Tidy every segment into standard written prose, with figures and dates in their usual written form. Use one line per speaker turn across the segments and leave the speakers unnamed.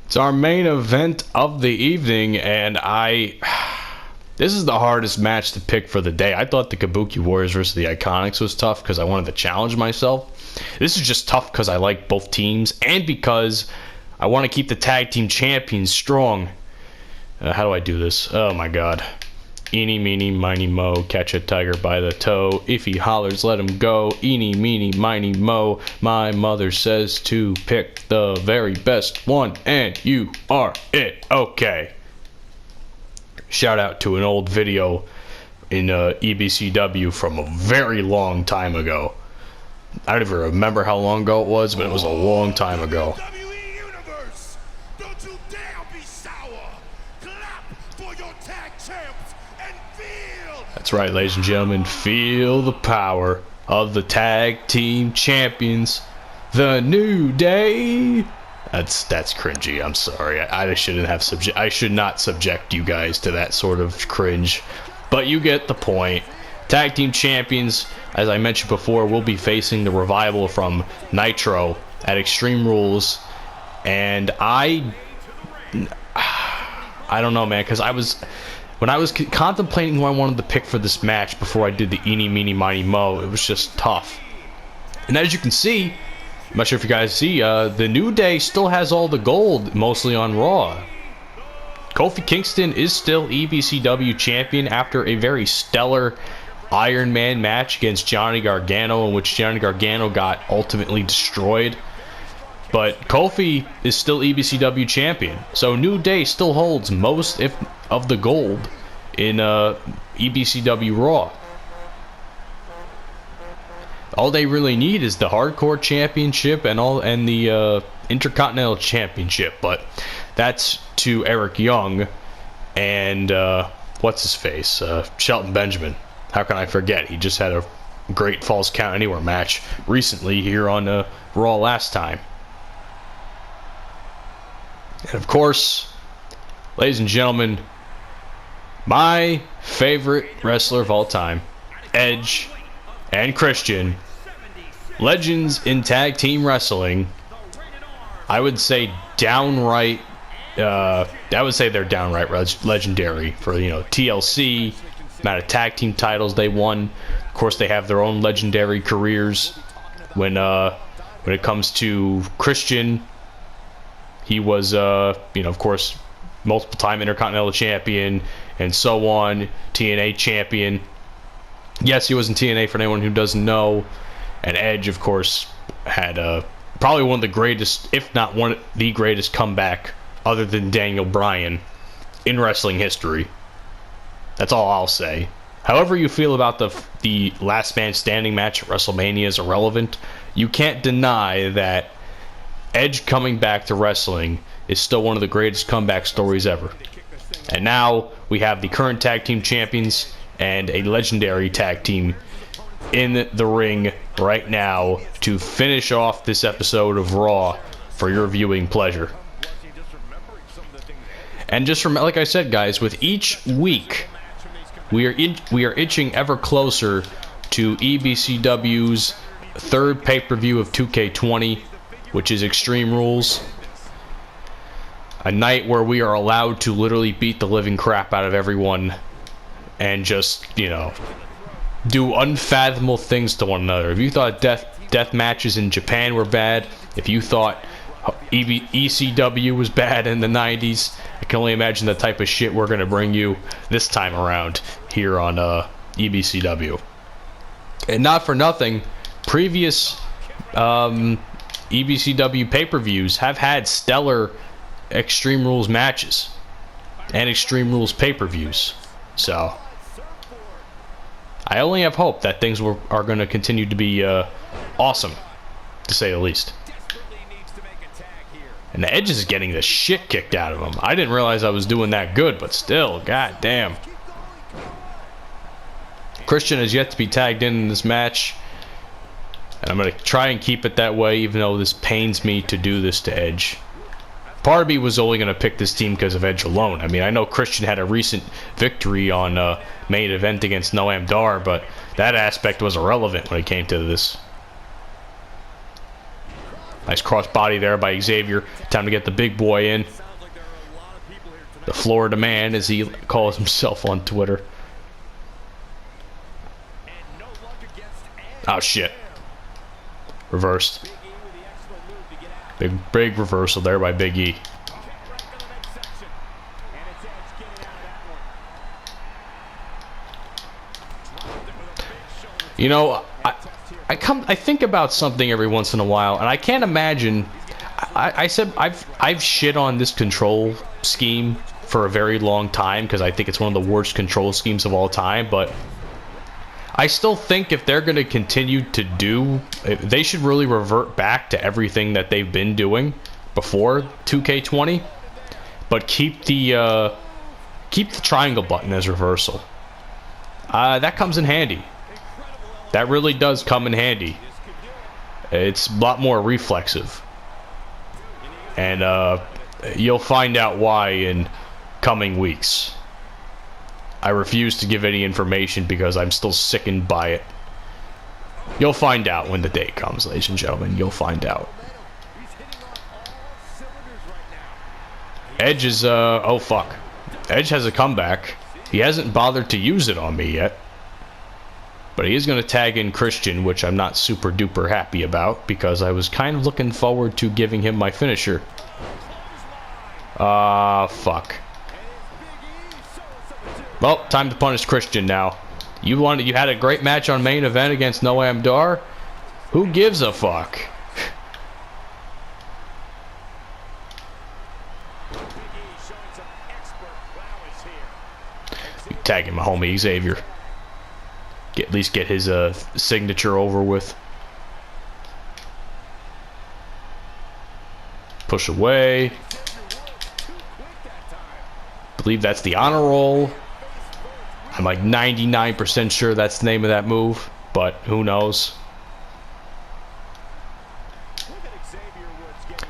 It's our main event of the evening, and this is the hardest match to pick for the day. I thought the Kabuki Warriors versus the Iconics was tough because I wanted to challenge myself. This is just tough because I like both teams and because I want to keep the tag team champions strong. How do I do this? Oh my god. Eeny, meeny, miny, mo, catch a tiger by the toe. If he hollers, let him go. Eeny, meeny, miny, mo. My mother says to pick the very best one, and you are it. Okay. Shout out to an old video in EBCW from a very long time ago. I don't even remember how long ago it was, but it was a long time ago. That's right, ladies and gentlemen. Feel the power of the tag team champions, the New Day. That's cringy. I'm sorry. I should not subject you guys to that sort of cringe, but you get the point. Tag team champions, as I mentioned before, will be facing the Revival from Nitro at Extreme Rules, and I don't know, man, because when I was contemplating who I wanted to pick for this match before I did the eeny, meeny, miny, mo, it was just tough. And as you can see, I'm not sure if you guys see, the New Day still has all the gold, mostly on Raw. Kofi Kingston is still EBCW champion after a very stellar Iron Man match against Johnny Gargano, in which Johnny Gargano got ultimately destroyed. But Kofi is still EBCW champion, so New Day still holds most of the gold in EBCW Raw. All they really need is the Hardcore Championship and the Intercontinental Championship, but that's to Eric Young and what's his face, Shelton Benjamin. How can I forget? He just had a great Falls Count Anywhere match recently here on Raw last time. And of course, ladies and gentlemen, my favorite wrestler of all time, Edge and Christian, legends in tag team wrestling. I would say downright, they're downright legendary for, TLC, amount of tag team titles they won. Of course, they have their own legendary careers. When it comes to Christian, he was, of course, multiple-time Intercontinental Champion and so on, TNA Champion. Yes, he was in TNA for anyone who doesn't know. And Edge, of course, had probably one of the greatest, if not one of the greatest comeback, other than Daniel Bryan, in wrestling history. That's all I'll say. However you feel about the Last Man Standing match at WrestleMania is irrelevant. You can't deny that Edge coming back to wrestling is still one of the greatest comeback stories ever. And now we have the current tag team champions and a legendary tag team in the ring right now to finish off this episode of Raw for your viewing pleasure. And just remember, like I said, guys, with each week we are inching ever closer to EBCW's third pay-per-view of 2K20, which is Extreme Rules. A night where we are allowed to literally beat the living crap out of everyone and just, do unfathomable things to one another. If you thought death matches in Japan were bad, if you thought ECW was bad in the 90s, I can only imagine the type of shit we're going to bring you this time around here on EBCW. And not for nothing, previous EBCW pay-per-views have had stellar Extreme Rules matches and Extreme Rules pay-per-views. So I only have hope that things are going to continue to be awesome, to say the least. And the Edge is getting the shit kicked out of him. I didn't realize I was doing that good, but still, god damn. Christian has yet to be tagged in this match, and I'm going to try and keep it that way, even though this pains me to do this to Edge. Part of me was only going to pick this team because of Edge alone. I mean, I know Christian had a recent victory on main event against Noam Dar, but that aspect was irrelevant when it came to this. Nice cross body there by Xavier. Time to get the big boy in. The Florida man, as he calls himself on Twitter. Oh, shit. Reversed. Big reversal there by Big E. You know, I think about something every once in a while, and I can't imagine. I said I've shit on this control scheme for a very long time because I think it's one of the worst control schemes of all time. But I still think if they're going to continue to do, they should really revert back to everything that they've been doing before 2K20, but keep the triangle button as reversal. That comes in handy. That really does come in handy. It's a lot more reflexive. And you'll find out why in coming weeks. I refuse to give any information because I'm still sickened by it. You'll find out when the day comes, ladies and gentlemen. You'll find out. Edge is, oh fuck. Edge has a comeback. He hasn't bothered to use it on me yet. But he is going to tag in Christian, which I'm not super duper happy about because I was kind of looking forward to giving him my finisher. Fuck. Well, time to punish Christian now. You had a great match on main event against Noam Dar. Who gives a fuck? Tagging my homie Xavier. At least get his signature over with. Push away. Believe that's the honor roll. I'm like 99% sure that's the name of that move, but who knows?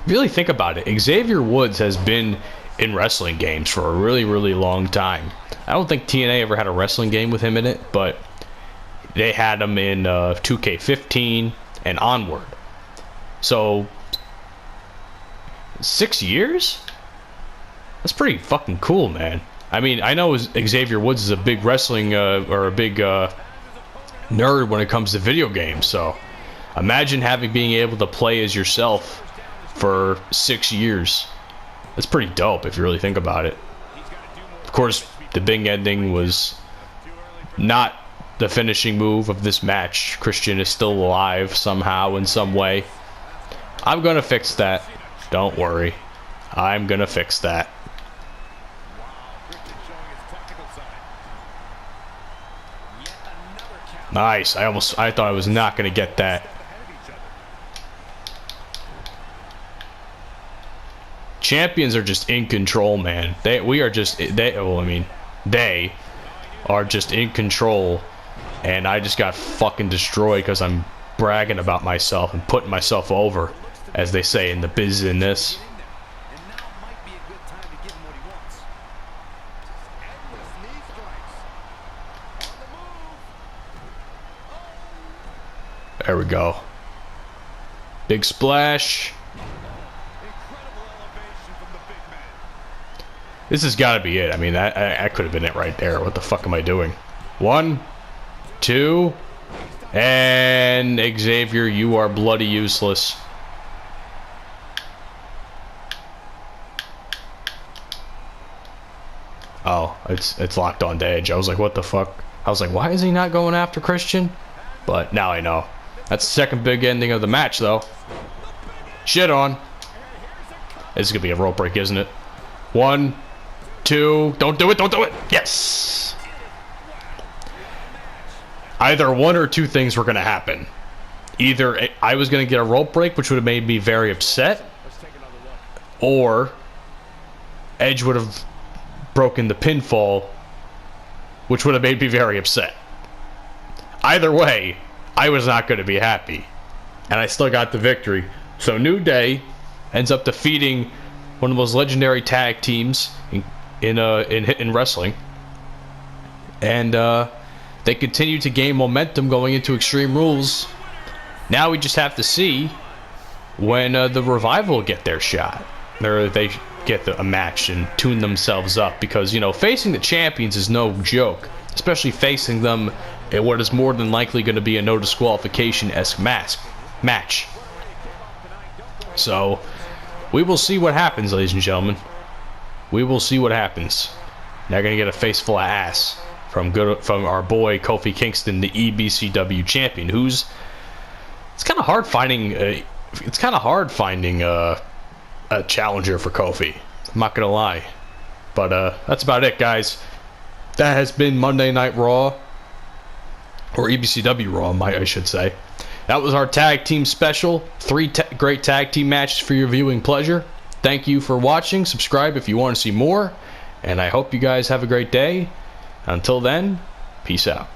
Really think about it. Xavier Woods has been in wrestling games for a really, really long time. I don't think TNA ever had a wrestling game with him in it, but they had him in 2K15 and onward. So 6 years? That's pretty fucking cool, man. I mean, I know Xavier Woods is a big wrestling or a big nerd when it comes to video games. So imagine being able to play as yourself for 6 years. That's pretty dope if you really think about it. Of course, the big ending was not the finishing move of this match. Christian is still alive somehow in some way. I'm gonna fix that. Don't worry. I'm gonna fix that. Nice. I thought I was not gonna get that. Champions are just in control, man. They are just in control. And I just got fucking destroyed because I'm bragging about myself and putting myself over, as they say in the business. There we go. Big splash. This has got to be it. I mean, that could have been it right there. What the fuck am I doing? 1, 2, and Xavier, you are bloody useless. Oh, it's locked on to Edge. I was like, what the fuck? I was like, why is he not going after Christian? But now I know. That's the second big ending of the match, though. Shit on. This is gonna be a rope break, isn't it? 1, 2. Don't do it. Don't do it. Yes. Either one or two things were going to happen. Either I was going to get a rope break, which would have made me very upset, or Edge would have broken the pinfall, which would have made me very upset. Either way, I was not going to be happy. And I still got the victory. So New Day ends up defeating one of those legendary tag teams in wrestling. And they continue to gain momentum going into Extreme Rules. Now we just have to see when the Revival get their shot. They get a match and tune themselves up, because, you know, facing the champions is no joke, especially facing them in what is more than likely going to be a no disqualification-esque match. So we will see what happens, ladies and gentlemen. We will see what happens. They're going to get a face full of ass from our boy Kofi Kingston, the EBCW champion, who's it's kind of hard finding a challenger for Kofi. I'm not gonna lie, but that's about it, guys. That has been Monday Night Raw, or EBCW Raw, I should say. That was our tag team special. 3 great tag team matches for your viewing pleasure. Thank you for watching. Subscribe if you want to see more, and I hope you guys have a great day. Until then, peace out.